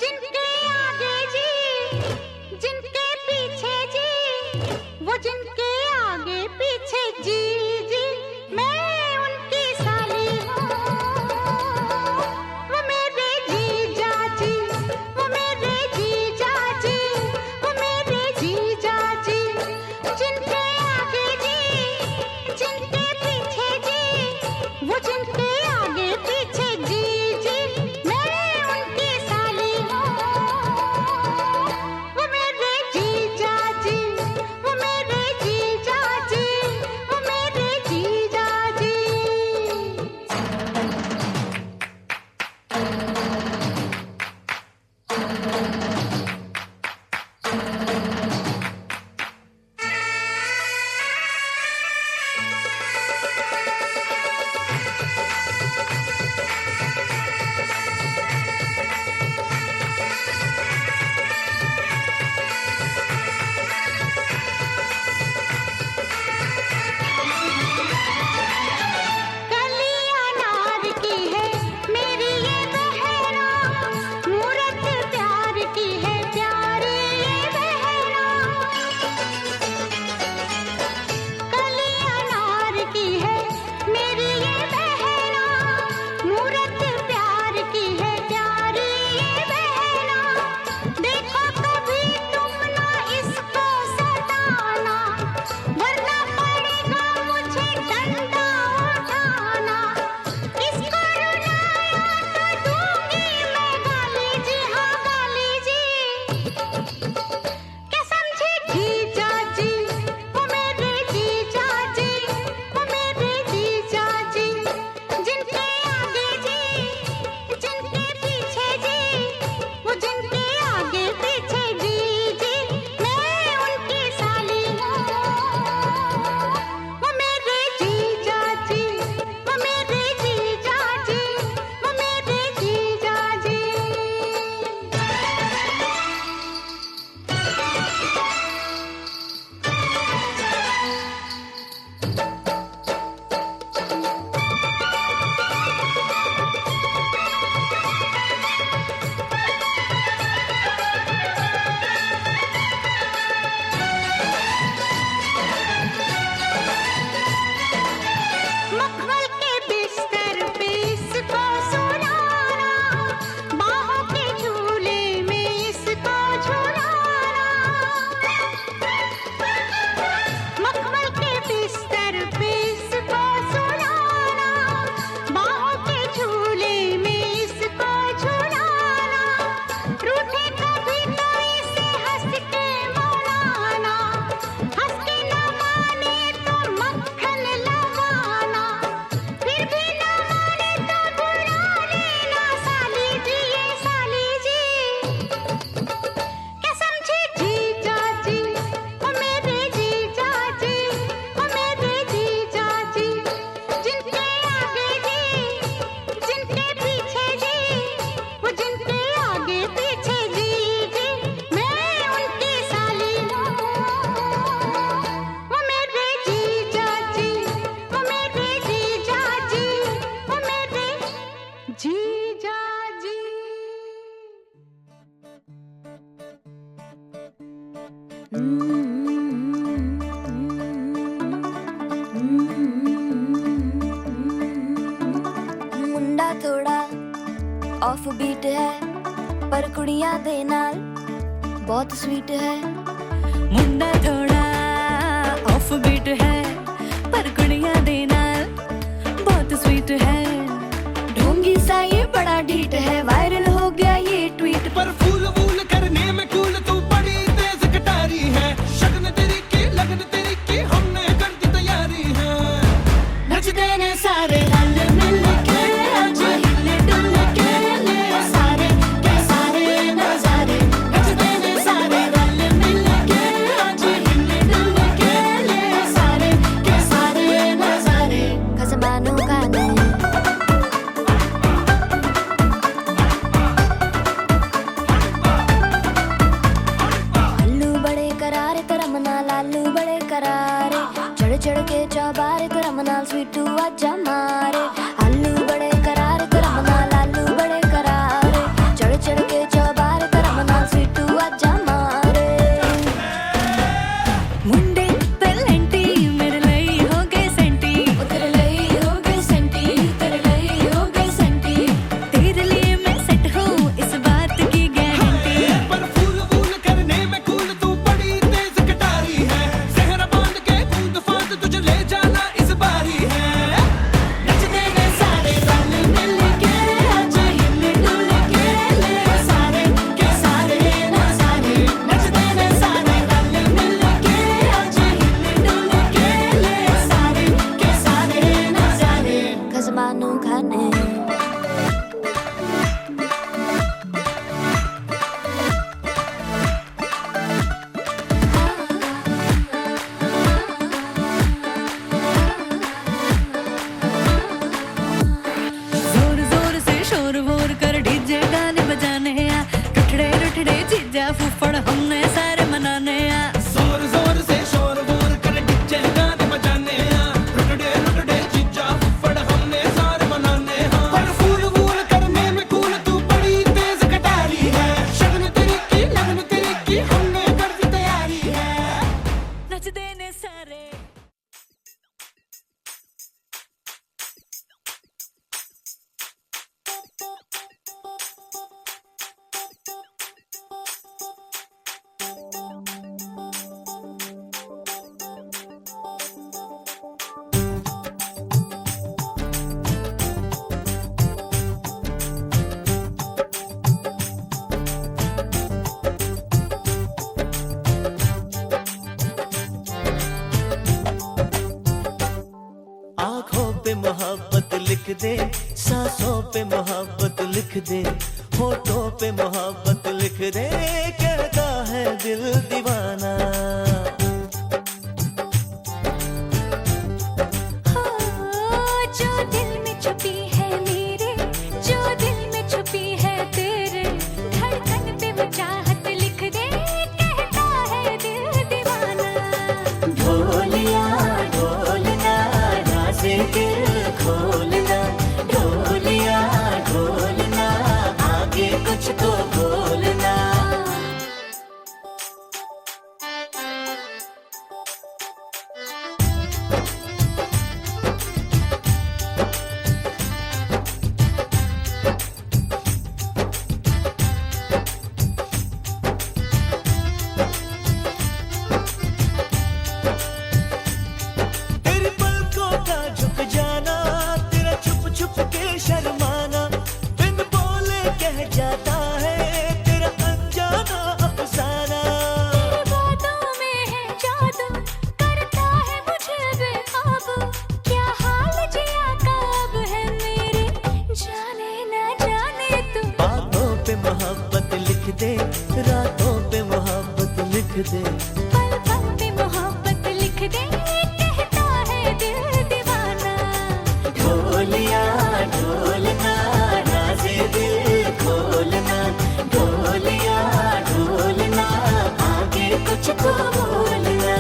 जिनके आगे जी, जिनके पीछे जी, वो जिनके आगे पीछे जी जी, मैं उनकी साली हूँ। वो मेरे जीजा जी, वो मेरे जीजा जी, वो मेरे जीजा जी। जिनके आगे जी, जिनके पीछे जी, वो जिनके आगे पीछे जी जी, मैं उनकी साली हूँ। वो मेरे जीजा जी, वो मेरे जीजा जी, वो मेरे जीजा जी। कली अनार की है मेरी ये बहना, मूरत प्यार की है प्यारी ये बहना। कली अनार की है मेरी ये बहना, मूरत प्यार की है प्यारी ये बहना। देखो कभी तुम ना इसको सताना, वरना पड़ेगा मुझे डंडा उठाना। इसको रुलाया तो दूंगी मैं गाली जी, हाँ गाली जी। क्या समझे जीजा जी, वो मेरे जीजा जी, वो मेरे जीजा जी। जिनके आगे जी, जिनके पीछे जी, वो जिनके आगे पीछे जी जी, मैं उनकी साली हूँ। वो मेरे जीजा जी, वो मेरे जीजा जी, वो मेरे जीजा जी। मखमल के बिस्तर पे इसको सुलाना, बाहों के झूले में इसको झुलाना। मखमल के बिस्तर पे इसको सुलाना, बाहों के झूले में इसको झुलाना। रूठे कभी तो इसे हंस के मनाना, हंस के न माने तो मक्खन लगाना। फिर भी न माने तो बुला लेना साली जी, ये साली जी। क्या समझे जीजा जी, वो मेरे जीजा जी, वो मेरे जीजा जी। जिनके आगे जी, जिनके पीछे जी, वो जिनके आगे पीछे जी जी, मैं उनकी साली हूँ। वो मेरे जीजा जी, वो मेरे जीजा जी, वो मेरे जीजा जी। मुंडा थोड़ा ऑफ बीट है, पर कुड़ियां दे नाल बहुत स्वीट है। मुंडा थोड़ा ऑफ बीट है, पर कुड़ियां दे नाल बहुत स्वीट है। ढोंगी सा ये बड़ा ढीठ है, वायरल हो गया ये ट्वीट पर फूल वूल करने में कूल तू बड़ी तेज कटारी है। शगन तेरी की लगन तेरी की हमने कर दी तैयारी है। नचते ने सारे रल मिल के, आज हिले डुल के ले सारे के सारे नजारे। नचते ने सारे रल मिल के, आज हिले डुल के ले सारे के सारे नजारे। 'Cause आजा मारे आलू बड़े करार करम नाल आलू बड़े करार चढ़ चढ़ के चौबार करम नाल स्वीटू आजा मारे मुंडे पेलेंटी मेरे ਲਈ हो गए सेंटी तेरे ਲਈ हो गए सेंटी तेरे ਲਈ हो गए सेंटी तेरे लिए मैं सेट हूँ इस बात की गारंटी पर फूल फूल करने में कूल तू बड़ी तेज कटारी है सहरा बांध के कूद फांद तुझे ले जाना इस बारी है नचते ने सारे रल मिल के आजा हिल डुल के ले सारे के सारे ना सारे नचते ने सारे रल मिल के आजा हिल डुल के ले सारे के सारे ना सारे खजमानू खाने जोर जोर से शोर वोर कर डीजे गाने बजाने आ रुठड़े रुठड़े जीजा फूफड़ हमने सारे मनाने आ जोर जोर से शोर वोर कर डीजे गाने बजाने हैं रुटड़े रुटड़े जीजा फुफड़ हमने सारे मनाने हैं पर फूल फूल करने में कूल तू बड़ी तेज कटारी है शगन तेरी की लगन तेरी की हमने कर दी तैयारी है नचदे ने सारे आँखों पे मोहब्बत लिख दे सांसों पे मोहब्बत लिख दे होठों पे मोहब्बत लिख दे कहता है दिल दीवाना जो दिल में छुपी है मेरे जो दिल में छुपी है तेरे धड़कन पे वो चाहत लिख दे कहता है दिल दीवाना ढोलिया ढोलना राज़े दिल खोलना ढोलिया ढोलना आगे कुछ तो बोलना तेरी पलकों का झुक जाना तेरा छुप छुप के शर्माना बिन बोले कह जाता है तेरा अनजाना अफसाना तेरी बातों में है जादू करता है मुझे बेकाबू क्या हाल जिया का अब है मेरे जाने ना जाने तू बातों पे मोहब्बत लिख दे रातों पे मोहब्बत लिख दे पल पल पे मोहब्बत लिख दे कहता है दिल दीवाना ढोलिया ढोलना राज़े दिल खोलना ढोलिया ढोलना आगे कुछ तो बोलना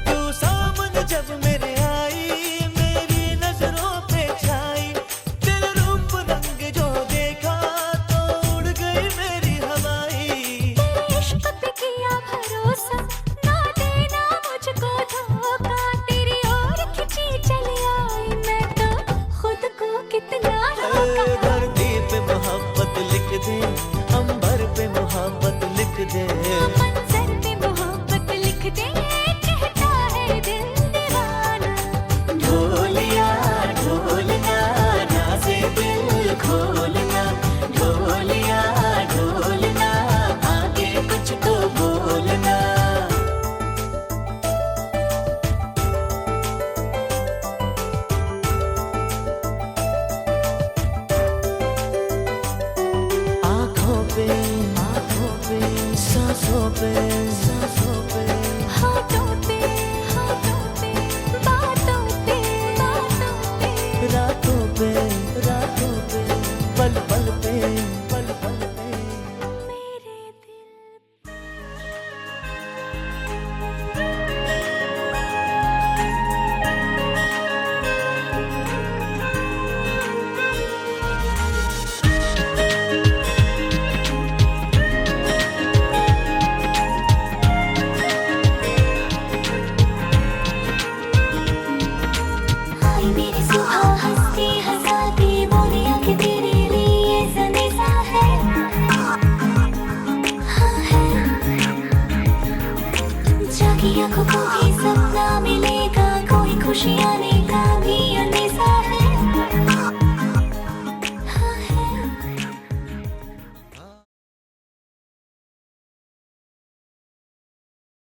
तू सामने जब मेरे आई मेरी नजरों पे छाई सांसों पे होठों पे बातों पे रातों पे पल पल पे मेरे दिल आई मेरी सुबह हंसती हंसाती बोली आंखें तेरे लिए संदेशा है हाँ है जागी आंखों को भी सपना मिलेगा कोई खुशियाँ